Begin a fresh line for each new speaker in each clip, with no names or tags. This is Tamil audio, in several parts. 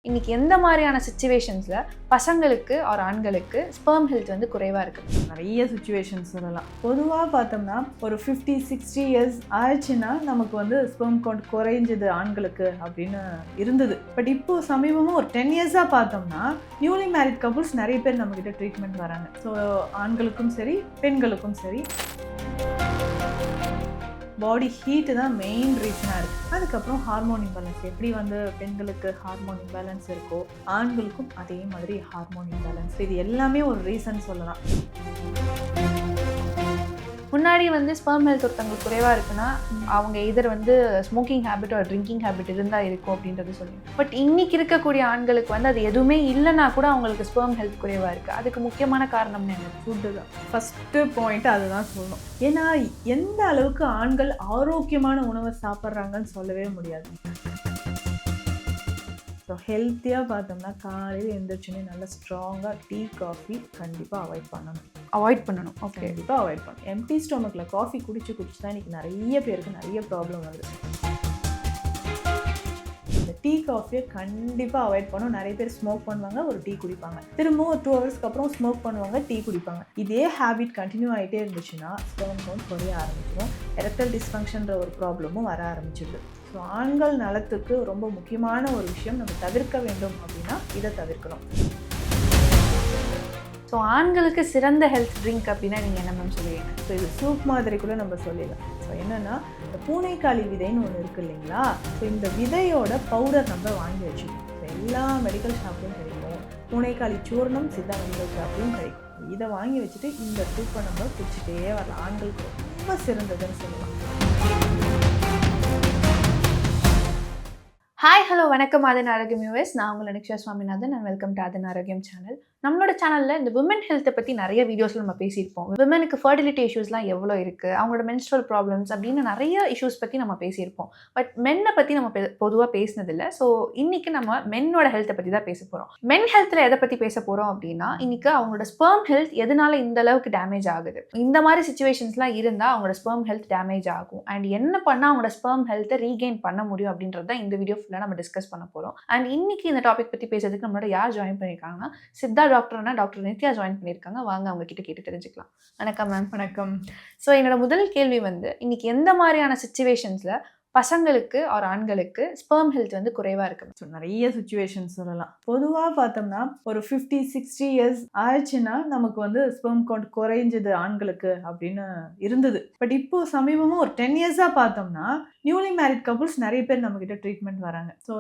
இன்னைக்கு எந்த மாதிரியான சிச்சுவேஷன்ஸ்ல பசங்களுக்கு ஒரு ஆண்களுக்கு ஸ்பெர்ம் ஹெல்த் வந்து குறைவா இருக்கு?
நிறைய சுச்சுவேஷன்ஸ் சொல்லலாம். பொதுவாக பார்த்தோம்னா ஒரு 50-60 இயர்ஸ் ஆயிடுச்சுன்னா நமக்கு வந்து ஸ்பெர்ம் கவுண்ட் குறைஞ்சது ஆண்களுக்கு அப்படின்னு இருந்தது. பட் இப்போ சமீபமாக ஒரு 10 இயர்ஸாக பார்த்தோம்னா நியூலி மேரிட் கப்புள்ஸ் நிறைய பேர் நம்மக்கிட்ட ட்ரீட்மெண்ட் வராங்க. ஸோ ஆண்களுக்கும் சரி பெண்களுக்கும் சரி பாடி ஹீட்டு தான் மெயின் ரீசனாக இருக்குது. அதுக்கப்புறம் ஹார்மோன் இம்பேலன்ஸ், எப்படி வந்து பெண்களுக்கு ஹார்மோன் இம்பேலன்ஸ் இருக்கோ ஆண்களுக்கும் அதே மாதிரி ஹார்மோன் இம்பேலன்ஸ். இது எல்லாமே ஒரு ரீசன் சொல்லலாம்.
முன்னாடி வந்து ஸ்பெர்ம் ஹெல்த் ஒருத்தவங்களுக்கு குறைவா இருக்குன்னா அவங்க எதிர் வந்து ஸ்மோக்கிங் ஹேபிட் ஒரு ட்ரிங்கிங் ஹேபிட் இருந்தால் இருக்கும் அப்படின்றது சொல்லுங்க. பட் இன்னைக்கு இருக்கக்கூடிய ஆண்களுக்கு வந்து அது எதுவுமே இல்லைன்னா கூட அவங்களுக்கு ஸ்பெர்ம் ஹெல்த் குறைவா இருக்குது. அதுக்கு முக்கியமான காரணம் என்ன?
ஃபுட்டு தான் ஃபஸ்ட்டு பாயிண்ட். அதுதான் சொல்லணும். ஏன்னா எந்த அளவுக்கு ஆண்கள் ஆரோக்கியமான உணவை சாப்பிட்றாங்கன்னு சொல்லவே முடியாது. ஸோ ஹெல்த்தியாக பார்த்தோம்னா காலையில் எழுந்திரிச்சோன்னே நல்லா ஸ்ட்ராங்காக டீ காஃபி கண்டிப்பாக அவாய்ட் பண்ணணும்.
ஓகே,
கண்டிப்பாக அவாய்ட் பண்ணணும். எம்டி ஸ்டொமக்கில் காஃபி குடிச்சு தான் இன்றைக்கி நிறைய பேருக்கு நிறைய ப்ராப்ளம் வருது. இந்த டீ காஃபியை கண்டிப்பாக அவாய்ட் பண்ணணும். நிறைய பேர் ஸ்மோக் பண்ணுவாங்க, ஒரு டீ குடிப்பாங்க, திரும்ப ஒரு 2 ஹவர்ஸ்க்கு அப்புறம் ஸ்மோக் பண்ணுவாங்க, டீ குடிப்பாங்க. இதே ஹேபிட் கண்டினியூ ஆகிட்டே இருந்துச்சுன்னா ஸ்பெர்ம் கவுண்ட் குறைய ஆரம்பிச்சிடும். எரெக்டல் டிஸ்ஃபங்க்ஷன்ற ஒரு ப்ராப்ளமும் வர ஆரம்பிச்சிடுது. ஸோ ஆண்கள் நலத்துக்கு ரொம்ப முக்கியமான ஒரு விஷயம் நம்ம தவிர்க்க வேண்டும் அப்படின்னா இதை தவிர்க்கணும்.
ஸோ ஆண்களுக்கு சிறந்த ஹெல்த் ட்ரிங்க் அப்படின்னா நீங்கள் என்ன மேம் சொல்லுவீங்க?
ஸோ இது சூப் மாதிரி கூட நம்ம சொல்லிடலாம். ஸோ என்னென்னா இந்த பூனைக்காளி விதைன்னு ஒன்று இருக்குது இல்லைங்களா? ஸோ இந்த விதையோட பவுடர் நம்ம வாங்கி வச்சுக்கணும். ஸோ எல்லா மெடிக்கல் ஷாப்லையும் கிடைக்கும். பூனைக்காளி சூர்ணம் சித்தா மெடிக்கல் ஷாப்லையும் கிடைக்கும். இதை வாங்கி வச்சுட்டு இந்த சூப்பை நம்ம குடிச்சிட்டே வரலாம். ஆண்களுக்கு ரொம்ப சிறந்ததுன்னு சொல்லலாம்.
ஹாய், ஹலோ, வணக்கம். ஆதன் ஆரோக்கியம் யூஎஸ். நான் உங்கள் Niksha Swaminathan and welcome to ஆதன் ஆரோக்கியம் சேனல். நம்மளோட சேனலில் இந்த விமன் ஹெல்த்தை பற்றி நிறைய வீடியோஸில் நம்ம பேசியிருப்போம். விமனுக்கு ஃபர்டிலிட்டி இஷ்யூஸ்லாம் எவ்வளோ இருக்குது, அவங்களோட மென்ஸ்ட்ரல் ப்ராப்ளம்ஸ் அப்படின்னு நிறைய இஷ்யூஸ் பற்றி நம்ம பேசியிருப்போம். பட் மென்னை பற்றி நம்ம பொதுவாக பேசினதில்லை. ஸோ இன்றைக்கி நம்ம மென்னோட ஹெல்த்தை பற்றி தான் பேச போகிறோம். மென் ஹெல்த்தில் எதை பற்றி பேச போகிறோம் அப்படின்னா, இன்றைக்கி அவங்களோட ஸ்பெர்ம் ஹெல்த் எதனால இந்த அளவுக்கு டேமேஜ் ஆகுது, இந்த மாதிரி சுச்சுவேஷன்ஸ்லாம் இருந்தால் அவங்களோட ஸ்பெர்ம் ஹெல்த் டேமேஜ் ஆகும் அண்ட் என்ன பண்ணால் அவங்களோட ஸ்பெர்ம் ஹெல்த்தை ரீகெயின் பண்ண முடியும் அப்படின்றது தான் இந்த வீடியோ நம்ம டிஸ்கஸ் பண்ண போறோம். அண்ட் இன்னைக்கு இந்த டாபிக் பத்தி பேசுறதுக்கு நம்மளோட யார் ஜாயின் பண்ணிருக்காங்கன்னா சித்தா டாக்டர்னா டாக்டர் நித்யா ஜாயின் பண்ணிருக்காங்க. வாங்க அவங்க கிட்ட கேட்டு தெரிஞ்சுக்கலாம். வணக்கம் மேம்.
வணக்கம்.
ஸோ என்னோட முதல் கேள்வி வந்து, இன்னைக்கு எந்த மாதிரியான சிச்சுவேஷன்ஸ்ல பசங்களுக்கு ஒரு ஆண்களுக்கு ஸ்பெர்ம் ஹெல்த் வந்து குறைவா இருக்கு?
ஸோ நிறைய சுச்சுவேஷன்ஸ் சொல்லலாம். பொதுவாக பார்த்தோம்னா ஒரு 50-60 இயர்ஸ் ஆயிடுச்சுன்னா நமக்கு வந்து ஸ்பெர்ம் கவுண்ட் குறைஞ்சது ஆண்களுக்கு அப்படின்னு இருந்தது. பட் இப்போ சமீபமாக ஒரு 10 இயர்ஸாக பார்த்தோம்னா நியூலி மேரிட் கப்புள்ஸ் நிறைய பேர் நம்மக்கிட்ட ட்ரீட்மெண்ட் வராங்க. ஸோ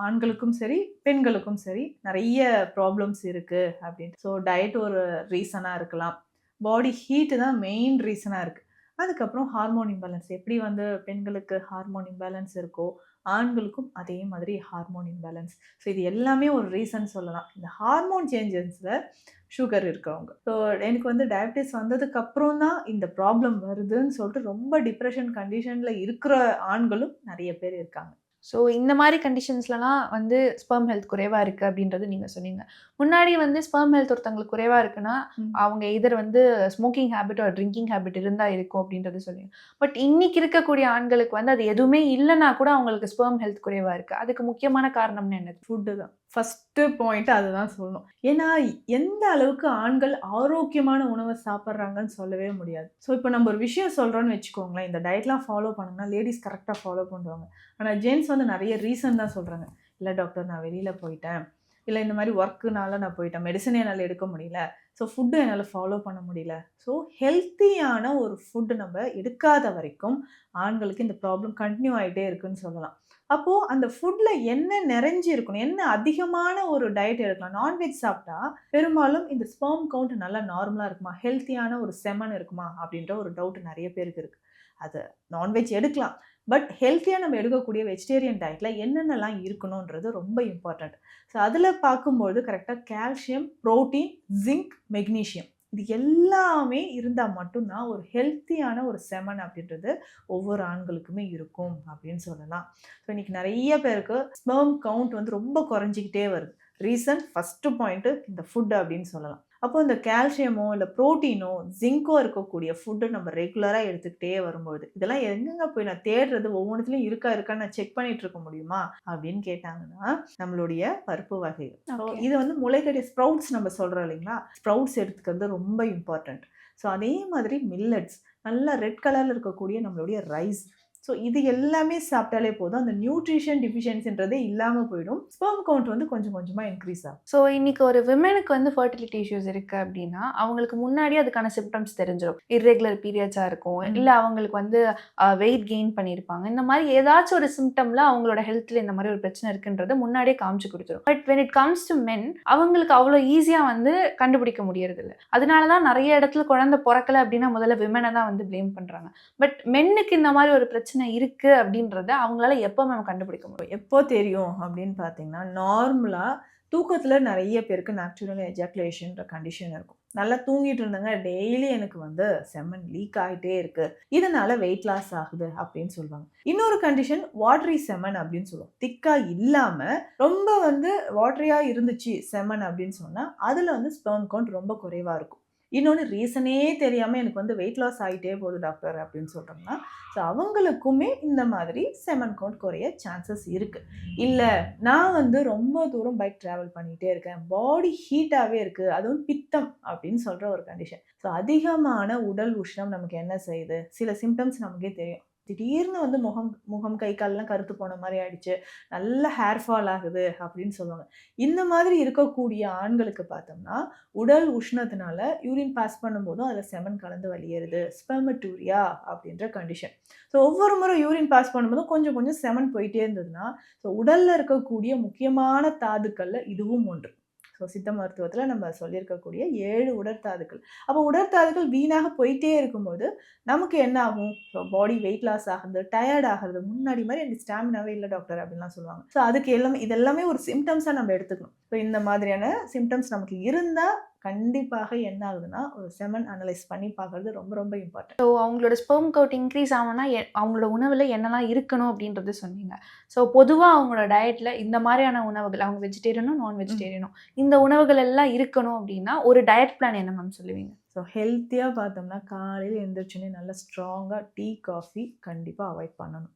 ஆண்களுக்கும் சரி பெண்களுக்கும் சரி நிறைய ப்ராப்ளம்ஸ் இருக்குது அப்படின்னு. ஸோ டயட் ஒரு ரீசனாக இருக்கலாம். பாடி ஹீட்டு தான் மெயின் ரீசனாக இருக்குது. அதுக்கப்புறம் ஹார்மோன் இம்பேலன்ஸ், எப்படி வந்து பெண்களுக்கு ஹார்மோன் இம்பேலன்ஸ் இருக்கோ ஆண்களுக்கும் அதே மாதிரி ஹார்மோன் இம்பேலன்ஸ். ஸோ இது எல்லாமே ஒரு ரீசன் சொல்லலாம். இந்த ஹார்மோன் சேஞ்சஸில் சுகர் இருக்கவங்க, ஸோ எனக்கு வந்து டயபிட்டிஸ் வந்ததுக்கப்புறம் தான் இந்த ப்ராப்ளம் வருதுன்னு சொல்லிட்டு ரொம்ப டிப்ரெஷன் கண்டிஷனில் இருக்கிற ஆண்களும் நிறைய பேர் இருக்காங்க.
ஸோ இந்த மாதிரி கண்டிஷன்ஸ்லாம் வந்து ஸ்பெர்ம் ஹெல்த் குறைவாக இருக்குது அப்படின்றது நீங்கள் சொன்னீங்க. முன்னாடி வந்து ஸ்பெர்ம் ஹெல்த் ஒருத்தவங்களுக்கு குறைவாக இருக்குன்னா அவங்க எதிர் வந்து ஸ்மோக்கிங் ஹேபிட் ஒரு ட்ரிங்கிங் ஹேபிட் இருந்தால் இருக்கும் அப்படின்றது சொல்லுங்க. பட் இன்னைக்கு இருக்கக்கூடிய ஆண்களுக்கு வந்து அது எதுவுமே இல்லைன்னா கூட அவங்களுக்கு ஸ்பெர்ம் ஹெல்த் குறைவாக இருக்குது. அதுக்கு முக்கியமான காரணம்னு என்ன?
ஃபுட்டு தான் ஃபஸ்ட்டு பாயிண்ட். அதுதான் சொல்லணும். ஏன்னா எந்த அளவுக்கு ஆண்கள் ஆரோக்கியமான உணவை சாப்பிட்றாங்கன்னு சொல்லவே முடியாது. ஸோ இப்போ நம்ம ஒரு விஷயம் சொல்கிறோன்னு வச்சுக்கோங்களேன், இந்த டயட்லாம் ஃபாலோ பண்ணுங்கன்னா லேடிஸ் கரெக்டாக ஃபாலோ பண்ணுவாங்க. ஆனால் ஜென்ட்ஸ் வந்து நிறைய ரீசன் தான் சொல்கிறாங்க. இல்லை டாக்டர், நான் வெளியில் போயிட்டேன், இல்லை இந்த மாதிரி ஒர்க்குனால நான் போயிட்டேன், மெடிசன் என்னால் எடுக்க முடியல, ஸோ ஃபுட்டு என்னால் ஃபாலோ பண்ண முடியல. ஸோ ஹெல்த்தியான ஒரு ஃபுட்டு நம்ம எடுக்காத வரைக்கும் ஆண்களுக்கு இந்த ப்ராப்ளம் கண்டினியூ ஆகிட்டே இருக்குன்னு சொல்லலாம். அப்போது அந்த ஃபுட்டில் என்ன நிறைஞ்சி இருக்கணும், என்ன அதிகமான ஒரு டயட் எடுக்கலாம். நான்வெஜ் சாப்பிட்டா பெரும்பாலும் இந்த ஸ்பெர்ம் கவுண்ட் நல்லா நார்மலாக இருக்குமா, ஹெல்த்தியான ஒரு செமன் இருக்குமா அப்படின்ற ஒரு டவுட் நிறைய பேருக்கு இருக்குது. அது நான்வெஜ் எடுக்கலாம், பட் ஹெல்த்தியாக நம்ம எடுக்கக்கூடிய வெஜிடேரியன் டயட்டில் என்னென்னலாம் இருக்கணுன்றது ரொம்ப இம்பார்ட்டண்ட். ஸோ அதில் பார்க்கும்போது கரெக்டாக கால்சியம், ப்ரோட்டீன், ஜிங்க், மெக்னீஷியம் இது எல்லாமே இருந்தால் மட்டும்தான் ஒரு ஹெல்த்தியான ஒரு செமன் அப்படின்றது ஒவ்வொரு ஆண்களுக்குமே இருக்கும் அப்படின்னு சொல்லலாம். ஸோ இன்றைக்கி நிறைய பேருக்கு ஸ்பெர்ம் கவுண்ட் வந்து ரொம்ப குறைஞ்சிக்கிட்டே வருது. ரீசன் ஃபஸ்ட்டு பாயிண்ட்டு இந்த ஃபுட்டு அப்படின்னு சொல்லலாம். அப்போ இந்த கால்சியமோ இல்லை புரோட்டீனோ ஜிங்கோ இருக்கக்கூடிய ஃபுட்டு நம்ம ரெகுலராக எடுத்துக்கிட்டே வரும்போது இதெல்லாம் எங்கெங்க போய் நான் தேடுறது, ஒவ்வொன்றுத்துலையும் இருக்கான்னு நான் செக் பண்ணிட்டு இருக்க முடியுமா அப்படின்னு கேட்டாங்கன்னா நம்மளுடைய பருப்பு வகைகள். So
okay.
இது வந்து முளைக்கட்டிய ஸ்ப்ரவுட்ஸ் நம்ம சொல்கிறோம் இல்லைங்களா, ஸ்ப்ரவுட்ஸ் எடுத்துக்கிறது ரொம்ப இம்பார்ட்டண்ட். ஸோ அதே மாதிரி மில்லட்ஸ், நல்லா ரெட் கலரில் இருக்கக்கூடிய நம்மளுடைய ரைஸ், ஸோ இது எல்லாமே சாப்பிட்டாலே போதும், அந்த நியூட்ரிஷன் டிஃபிஷியன்சின்றதே இல்லாமல் போயிடும். ஸ்பெர்ம் கவுண்ட் வந்து கொஞ்சம் கொஞ்சமாக இன்க்ரீஸ் ஆகும்.
ஸோ இன்னைக்கு ஒரு விமனுக்கு வந்து ஃபர்டிலிட்டி இஷ்யூஸ் இருக்கு அப்படின்னா அவங்களுக்கு முன்னாடி அதுக்கான சிம்டம்ஸ் தெரிஞ்சிடும். இர்ரெகுலர் பீரியட்ஸாக இருக்கும், இல்லை அவங்களுக்கு வந்து வெயிட் கெயின் பண்ணியிருப்பாங்க. இந்த மாதிரி ஏதாச்சும் ஒரு சிம்டம்ல அவங்களோட ஹெல்த்தில் இந்த மாதிரி ஒரு பிரச்சனை இருக்குன்றதை முன்னாடியே காமிச்சு கொடுத்துரும். But when it comes to men அவங்களுக்கு அவ்வளோ ஈஸியாக வந்து கண்டுபிடிக்க முடியறதில்ல. அதனால தான் நிறைய இடத்துல குழந்தை பிறக்கலை அப்படின்னா முதல்ல விமனை தான் வந்து ப்ளேம் பண்ணுறாங்க. பட் மென்னுக்கு இந்த மாதிரி ஒரு பிரச்சனை இருக்கு அப்படின்றத அவங்களால எப்போ நம்ம கண்டுபிடிக்க முடியும்?
எப்போ தெரியும் அப்படின்னு பார்த்தீங்கன்னா, நார்மலாக தூக்கத்தில் நிறைய பேருக்கு நேச்சுரல் எஜாக்குலேஷன்ற கண்டிஷன் இருக்கும். நல்லா தூங்கிட்டு இருந்தாங்க, டெய்லி எனக்கு வந்து செமன் லீக் ஆகிட்டே இருக்கு, இதனால வெயிட் லாஸ் ஆகுது அப்படின்னு சொல்லுவாங்க. இன்னொரு கண்டிஷன் வாட்டரி செமன் அப்படின்னு சொல்லுவோம். திக்கா இல்லாமல் ரொம்ப வந்து வாட்டரியாக இருந்துச்சு செமன் அப்படின்னு சொன்னால் அதில் வந்து ஸ்பெர்ம் கவுண்ட் ரொம்ப குறைவாக இருக்கும். இன்னொன்று ரீசனே தெரியாமல் எனக்கு வந்து வெயிட் லாஸ் ஆகிட்டே போகுது டாக்டர் அப்படின்னு சொல்கிறோம்னா, ஸோ அவங்களுக்குமே இந்த மாதிரி செமன் கவுண்ட் குறைய சான்சஸ் இருக்குது. இல்லை நான் வந்து ரொம்ப தூரம் பைக் ட்ராவல் பண்ணிகிட்டே இருக்கேன், பாடி ஹீட்டாகவே இருக்குது, அதுவும் பித்தம் அப்படின்னு சொல்கிற ஒரு கண்டிஷன். ஸோ அதிகமான உடல் உஷ்ணம் நமக்கு என்ன செய்யுது, சில சிம்டம்ஸ் நமக்கே தெரியும். திடீர்னு வந்து முகம் கை கால்லாம் கருத்து போன மாதிரி ஆயிடுச்சு, நல்ல ஹேர் ஃபால் ஆகுது அப்படின்னு சொல்லுவாங்க. இந்த மாதிரி இருக்கக்கூடிய ஆண்களுக்கு பார்த்தோம்னா உடல் உஷ்ணத்தினால யூரின் பாஸ் பண்ணும்போதும் அதில் செமன் கலந்து வெளியேறுது, ஸ்பெர்மட்டூரியா அப்படின்ற கண்டிஷன். ஸோ ஒவ்வொரு முறை யூரின் பாஸ் பண்ணும்போதும் கொஞ்சம் கொஞ்சம் செமன் போயிட்டே இருந்ததுன்னா ஸோ உடலில் இருக்கக்கூடிய முக்கியமான தாதுக்களில் இதுவும் ஒன்று. ஸோ சித்த மருத்துவத்தில் நம்ம சொல்லியிருக்கக்கூடிய 7 உடற்தாதுக்கள். அப்போ உடற்தாதுக்கள் வீணாக போயிட்டே இருக்கும்போது நமக்கு என்ன ஆகும், ஸோ பாடி வெயிட் லாஸ் ஆகுது, டயர்ட் ஆகுறது, முன்னாடி மாதிரி எனக்கு ஸ்டாமினாவே இல்லை டாக்டர் அப்படின்லாம் சொல்லுவாங்க. ஸோ அதுக்கு இதெல்லாமே ஒரு சிம்டம்ஸாக நம்ம எடுத்துக்கணும். ஸோ இந்த மாதிரியான சிம்டம்ஸ் நமக்கு இருந்தால் கண்டிப்பாக என்ன ஆகுதுன்னா ஒரு செமன் அனலைஸ் பண்ணி பார்க்கறது ரொம்ப ரொம்ப இம்பார்ட்டன்ட்.
ஸோ அவங்களோட ஸ்பெர்ம் கவுண்ட் இன்க்ரீஸ் ஆகணும்னா அவங்களோட உணவில் என்னெல்லாம் இருக்கணும் அப்படின்றது சொன்னீங்க. ஸோ பொதுவாக அவங்களோட டயட்டில் இந்த மாதிரியான உணவுகள், அவங்க வெஜிடேரியனும் நான் வெஜிடேரியனும் இந்த உணவுகள் எல்லாம் இருக்கணும் அப்படின்னா ஒரு டயட் பிளான் என்ன மேம் சொல்லுவீங்க?
ஸோ ஹெல்த்தியாக பார்த்தோம்னா காலையில் எழுந்திரிச்சோன்னே நல்லா ஸ்ட்ராங்காக டீ காஃபி கண்டிப்பாக அவாய்ட் பண்ணணும்.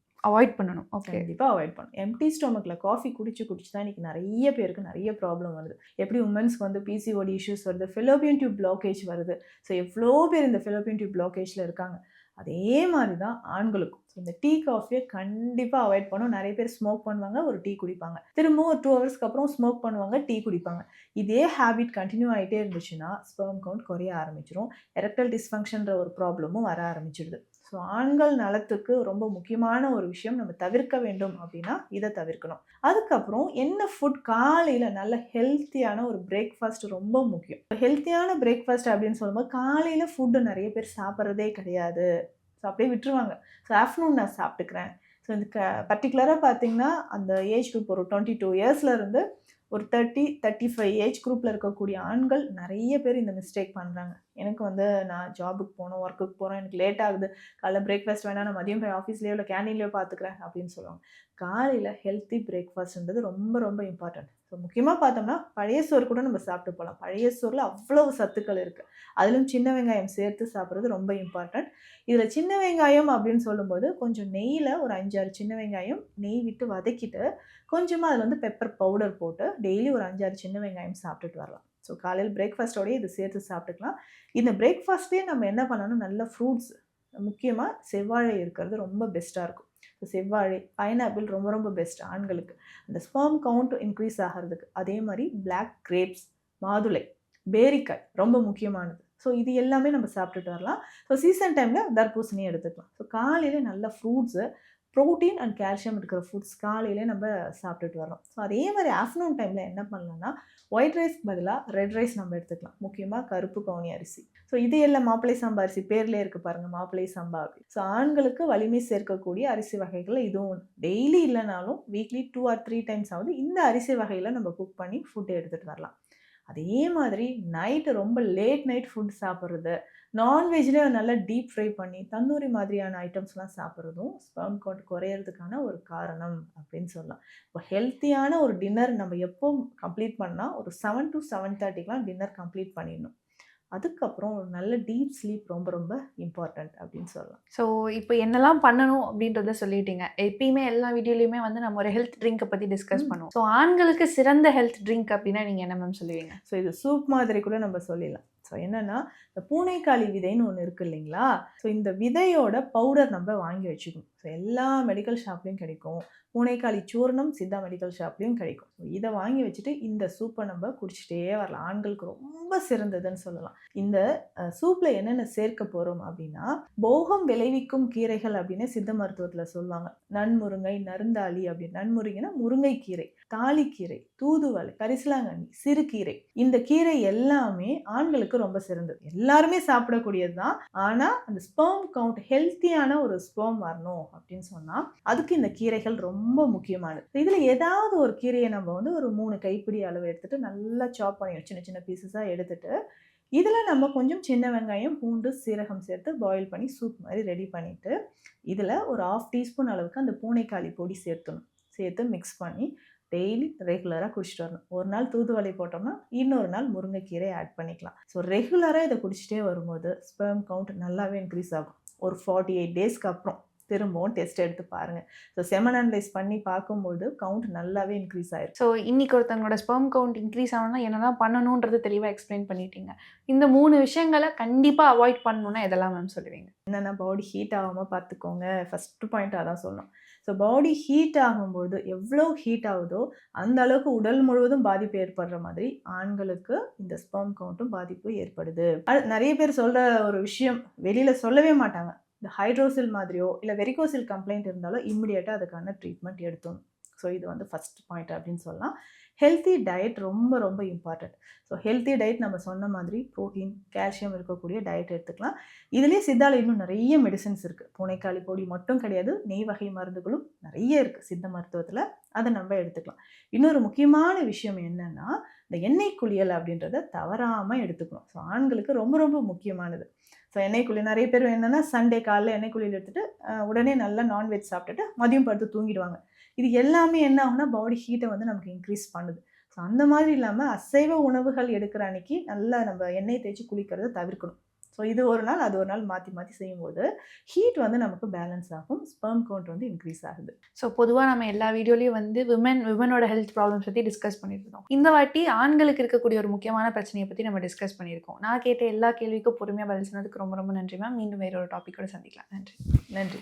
ஓகே, கண்டிப்பாக அவாய்ட் பண்ணணும். எம்டி ஸ்டொமக்கில் காஃபி குடிச்சு தான் இன்றைக்கி நிறைய பேருக்கு நிறைய ப்ராப்ளம் வருது. எப்படி உமன்ஸ்க்கு வந்து பிசிஓடி இஷ்யூஸ் வருது, ஃபெலோப்பியன் டியூப் பிளாக்கேஜ் வருது. ஸோ எவ்வளோ பேர் இந்த ஃபெலோப்பியன் டியூப் பிளாக்கேஜில் இருக்காங்க. அதே மாதிரி தான் ஆண்களுக்கும். ஸோ இந்த டீ காஃபியை கண்டிப்பாக அவாய்ட் பண்ணணும். நிறைய பேர் ஸ்மோக் பண்ணுவாங்க, ஒரு டீ குடிப்பாங்க, திரும்ப ஒரு 2 ஹவர்ஸ்க்கு அப்புறம் ஸ்மோக் பண்ணுவாங்க, டீ குடிப்பாங்க. இதே ஹேபிட் கண்டினியூ ஆகிட்டே இருந்துச்சுன்னா ஸ்பெர்ம் கவுண்ட் குறைய ஆரம்பிச்சிடும். எரெக்டல் டிஸ்ஃபங்க்ஷன்ற ஒரு ப்ராப்ளமும் வர ஆரம்பிச்சிடுது. ஸோ ஆண்கள் நலத்துக்கு ரொம்ப முக்கியமான ஒரு விஷயம் நம்ம தவிர்க்க வேண்டும் அப்படின்னா இதை தவிர்க்கணும். அதுக்கப்புறம் என்ன ஃபுட், காலையில் நல்ல ஹெல்த்தியான ஒரு பிரேக்ஃபாஸ்ட் ரொம்ப முக்கியம். ஹெல்த்தியான பிரேக்ஃபாஸ்ட் அப்படின்னு சொல்லும்போது காலையில் ஃபுட்டு நிறைய பேர் சாப்பிட்றதே கிடையாது. ஸோ அப்படியே விட்டுருவாங்க. ஸோ ஆஃப்டர்நூன் நான் சாப்பிட்டுக்கிறேன். ஸோ இந்த பர்டிகுலராக பார்த்தீங்கன்னா அந்த ஏஜ் குரூப் ஒரு 22 இயர்ஸ்லேருந்து ஒரு 30-35 ஏஜ் குரூப்பில் இருக்கக்கூடிய ஆண்கள் நிறைய பேர் இந்த மிஸ்டேக் பண்ணுறாங்க. எனக்கு வந்து நான் ஜாபுக்கு போகணும், ஒர்க்குக்கு போகிறேன், எனக்கு லேட் ஆகுது, காலைல பிரேக்ஃபாஸ்ட் வேணாம், நான் மதியம் போய் ஆஃபீஸ்லேயோ இல்லை கேண்டீன்லேயோ பார்த்துக்கிறேன் அப்படின்னு சொல்லுவாங்க. காலையில் ஹெல்த்தி பிரேக்ஃபாஸ்ட்ன்றது ரொம்ப ரொம்ப இம்பார்ட்டன்ட். ஸோ முக்கியமாக பார்த்தோம்னா பழைய சோறு கூட நம்ம சாப்பிட்டு போகலாம். பழைய சோறில் அவ்வளவு சத்துக்கள் இருக்குது. அதிலும் சின்ன வெங்காயம் சேர்த்து சாப்பிட்றது ரொம்ப இம்பார்ட்டன்ட். இதில் சின்ன வெங்காயம் அப்படின்னு சொல்லும்போது கொஞ்சம் நெய்யில் ஒரு 5-6 சின்ன வெங்காயம் நெய் விட்டு வதக்கிட்டு கொஞ்சமாக அதில் வந்து பெப்பர் பவுடர் போட்டு டெய்லி ஒரு 5-6 சின்ன வெங்காயம் சாப்பிட்டுட்டு வரலாம். ஸோ காலையில் பிரேக்ஃபாஸ்ட்டோடய இது சேர்த்து சாப்பிட்டுக்கலாம். இந்த பிரேக்ஃபாஸ்ட்டே நம்ம என்ன பண்ணணும், நல்ல ஃப்ரூட்ஸ், முக்கியமாக செவ்வாழை இருக்கிறது ரொம்ப பெஸ்ட்டாக இருக்கும். ஸோ செவ்வாழை, பைனாப்பிள் ரொம்ப ரொம்ப பெஸ்ட் ஆண்களுக்கு அந்த ஸ்பெர்ம் கவுண்ட் இன்க்ரீஸ் ஆகிறதுக்கு. அதே மாதிரி பிளாக் கிரேப்ஸ், மாதுளை, பேரிக்காய் ரொம்ப முக்கியமானது. ஸோ இது எல்லாமே நம்ம சாப்பிட்டுட்டு வரலாம். ஸோ சீசன் டைமில் தர்பூசணி எடுத்துக்கலாம். ஸோ காலையில் நல்ல ஃப்ரூட்ஸு, ப்ரோட்டீன் அண்ட் கால்சியம் இருக்கிற ஃபுட்ஸ் காலையிலே நம்ம சாப்பிட்டுட்டு வரோம். ஸோ அதே மாதிரி ஆஃப்டர்நூன் டைமில் என்ன பண்ணலாம்னா ஒயிட் ரைஸ்க்கு பதிலாக ரெட் ரைஸ் நம்ம எடுத்துக்கலாம். முக்கியமாக கருப்பு கவுனி அரிசி. ஸோ இது எல்லாம் மாப்பிள்ளை சம்பா அரிசி பேர்லேயே இருக்குது பாருங்கள், மாப்பிள்ளை சம்பா அப்படி. ஸோ ஆண்களுக்கு வலிமை சேர்க்கக்கூடிய அரிசி வகைகள் இதுவும் டெய்லி இல்லைனாலும் வீக்லி 2 or 3 டைம்ஸ் ஆகுது இந்த அரிசி வகையில் நம்ம குக் பண்ணி ஃபுட்டு எடுத்துகிட்டு வரலாம். அதே மாதிரி நைட்டு ரொம்ப லேட் நைட் ஃபுட் சாப்பிட்றது, நான்வெஜ்ல நல்லா டீப் ஃப்ரை பண்ணி தந்தூரி மாதிரியான ஐட்டம்ஸ்லாம் சாப்பிட்றதும் ஸ்பெர்ம் கவுண்ட் குறையிறதுக்கான ஒரு காரணம் அப்படின்னு சொல்லலாம். இப்போ ஹெல்த்தியான ஒரு டின்னர் நம்ம எப்போ கம்ப்ளீட் பண்ணால் ஒரு 7 to 7:30க்குலாம் டின்னர் கம்ப்ளீட் பண்ணிடணும். அதுக்கப்புறம் ஒரு நல்ல டீப் ஸ்லீப் ரொம்ப ரொம்ப இம்பார்ட்டன்ட் அப்படின்னு சொல்லலாம்.
ஸோ இப்போ என்னலாம் பண்ணணும் அப்படின்றத சொல்லிட்டீங்க. எப்பயுமே எல்லா வீடியோலையுமே வந்து நம்ம ஒரு ஹெல்த் ட்ரிங்கை பற்றி டிஸ்கஸ் பண்ணுவோம். ஸோ ஆண்களுக்கு சிறந்த ஹெல்த் ட்ரிங்க் அப்படின்னா நீங்கள் என்ன மேம் சொல்லுவீங்க?
ஸோ இது சூப் மாதிரி கூட நம்ம சொல்லிடலாம். ஸோ என்னன்னா, இந்த பூனைக்காளி விதைன்னு ஒன்று இருக்கு இல்லைங்களா? ஸோ இந்த விதையோட பவுடர் நம்ம வாங்கி வச்சுக்கணும். ஸோ எல்லா மெடிக்கல் ஷாப்லேயும் கிடைக்கும். பூனைக்காளி சூர்ணம் சித்தா மெடிக்கல் ஷாப்லேயும் கிடைக்கும். ஸோ இதை வாங்கி வச்சுட்டு இந்த சூப்பை நம்ம குடிச்சிட்டே வரலாம். ஆண்களுக்கு ரொம்ப சிறந்ததுன்னு சொல்லலாம். இந்த சூப்பில் என்னென்ன சேர்க்க போகிறோம் அப்படின்னா, போகம் விளைவிக்கும் கீரைகள் அப்படின்னு சித்த மருத்துவத்தில் சொல்லுவாங்க. நன்முருங்கை, நருந்தாளி அப்படின்னு. நன்முருங்கைனா முருங்கைக்கீரை, தாளிக்கீரை, தூதுவளை, கரிசலாங்கண்ணி, சிறுகீரை. இந்த கீரை எல்லாமே ஆண்களுக்கு ரொம்ப சிறந்தது. எல்லாருமே சாப்பிடக்கூடியது தான். ஆனால் அந்த ஸ்பெர்ம் கவுண்ட் ஹெல்த்தியான ஒரு ஸ்பெர்ம் வரணும் அப்படின்னு சொன்னால் அதுக்கு இந்த கீரைகள் ரொம்ப முக்கியமானது. இதில் ஏதாவது ஒரு கீரையை நம்ம வந்து ஒரு 3 கைப்பிடி அளவு எடுத்துட்டு நல்லா சாப் பண்ணி சின்ன சின்ன பீசஸாக எடுத்துட்டு இதில் நம்ம கொஞ்சம் சின்ன வெங்காயம், பூண்டு, சீரகம் சேர்த்து பாயில் பண்ணி சூப் மாதிரி ரெடி பண்ணிவிட்டு இதில் ஒரு 1/2 டீஸ்பூன் அளவுக்கு அந்த பூனைக்காளி பொடி சேர்த்து மிக்ஸ் பண்ணி டெய்லி ரெகுலராக குடிச்சிட்டு வரணும். ஒரு நாள் தூதுவளை போட்டோம்னா இன்னொரு நாள் முருங்கைக்கீரை ஆட் பண்ணிக்கலாம். ஸோ ரெகுலராக இதை குடிச்சிட்டே வரும்போது ஸ்பெர்ம் கவுண்ட் நல்லாவே இன்க்ரீஸ் ஆகும். ஒரு 48 டேஸ்க்கு அப்புறம் திரும்பவும் டெஸ்ட் எடுத்து பாருங்கள். ஸோ செமன் அனலைஸ் பண்ணி பார்க்கும்போது கவுண்ட் நல்லாவே இன்க்ரீஸ் ஆயிருக்கு.
ஸோ இன்னைக்கு ஒருத்தவங்களோட ஸ்பெர்ம் கவுண்ட் இன்க்ரீஸ் ஆகணும்னா என்னெல்லாம் பண்ணணுன்றது தெளிவாக எக்ஸ்பிளைன் பண்ணிட்டீங்க. இந்த 3 விஷயங்களை கண்டிப்பாக அவாய்ட் பண்ணணும்னா எதெல்லாம் மேம் சொல்லுவீங்க?
என்னென்னா பாடி ஹீட் ஆகாமல் பார்த்துக்கோங்க. ஃபஸ்ட்டு பாயிண்ட் அதான் சொல்லணும். ஸோ பாடி ஹீட் ஆகும்போது எவ்வளோ ஹீட் ஆகுதோ அந்த அளவுக்கு உடல் முழுவதும் பாதிப்பு ஏற்படுற மாதிரி ஆண்களுக்கு இந்த ஸ்பெர்ம் கவுண்ட்டும் பாதிப்பு ஏற்படுது. அது நிறைய பேர் சொல்கிற ஒரு விஷயம் வெளியில் சொல்லவே மாட்டாங்க. இந்த ஹைட்ரோசில் மாதிரியோ இல்லை வெரிகோசில் கம்ப்ளைண்ட் இருந்தாலும் இம்மிடியேட்டாக அதுக்கான ட்ரீட்மெண்ட் எடுத்தோம். ஸோ இது வந்து ஃபஸ்ட் பாயிண்ட் அப்படின்னு சொல்லலாம். ஹெல்த்தி டயட் ரொம்ப ரொம்ப இம்பார்ட்டண்ட். ஸோ ஹெல்த்தி டயட் நம்ம சொன்ன மாதிரி ப்ரோட்டீன், கால்சியம் இருக்கக்கூடிய டயட் எடுத்துக்கலாம். இதுலேயே சித்தால இன்னும் நிறைய மெடிசன்ஸ் இருக்குது. பூனைக்காளி பொடி மட்டும் கிடையாது, நெய் வகை மருந்துகளும் நிறைய இருக்குது சித்த மருத்துவத்தில். அதை நம்ம எடுத்துக்கலாம். இன்னொரு முக்கியமான விஷயம் என்னென்னா, இந்த எண்ணெய் குளியல் அப்படின்றத தவறாமல் எடுத்துக்கணும். ஸோ ஆண்களுக்கு ரொம்ப ரொம்ப முக்கியமானது. ஸோ எண்ணெய் குளியல் நிறைய பேர் என்னென்னா சண்டே காலையில் எண்ணெய் குளியல் எடுத்துகிட்டு உடனே நல்லா நான்வெஜ் சாப்பிட்டுட்டு மதியம் படுத்து தூங்கிடுவாங்க. இது எல்லாமே என்ன ஆகுனா பாடி ஹீட்டை வந்து நமக்கு இன்க்ரீஸ் பண்ணுது. ஸோ அந்த மாதிரி இல்லாமல் அசைவ உணவுகள் எடுக்கிற அன்னைக்கு நல்லா நம்ம எண்ணெய் தேய்ச்சி குளிக்கிறத தவிர்க்கணும். ஸோ இது ஒரு நாள் அது ஒரு நாள் மாற்றி மாற்றி செய்யும்போது ஹீட் வந்து நமக்கு பேலன்ஸ் ஆகும். ஸ்பெர்ம் கவுண்ட் வந்து இன்க்ரீஸ் ஆகுது.
ஸோ பொதுவாக நம்ம எல்லா வீடியோலையும் வந்து விமனோட ஹெல்த் ப்ராப்ளம்ஸ் பற்றி டிஸ்கஸ் பண்ணியிருந்தோம். இந்த வாட்டி ஆண்களுக்கு இருக்கக்கூடிய ஒரு முக்கியமான பிரச்சனையை பற்றி நம்ம டிஸ்கஸ் பண்ணியிருக்கோம். நான் கேட்ட எல்லா கேள்விக்கும் பொறுமையாக பதில் சொன்னதுக்கு ரொம்ப ரொம்ப நன்றி மேம். மீண்டும் வேற ஒரு டாப்பிக்கோட சந்திக்கலாம். நன்றி.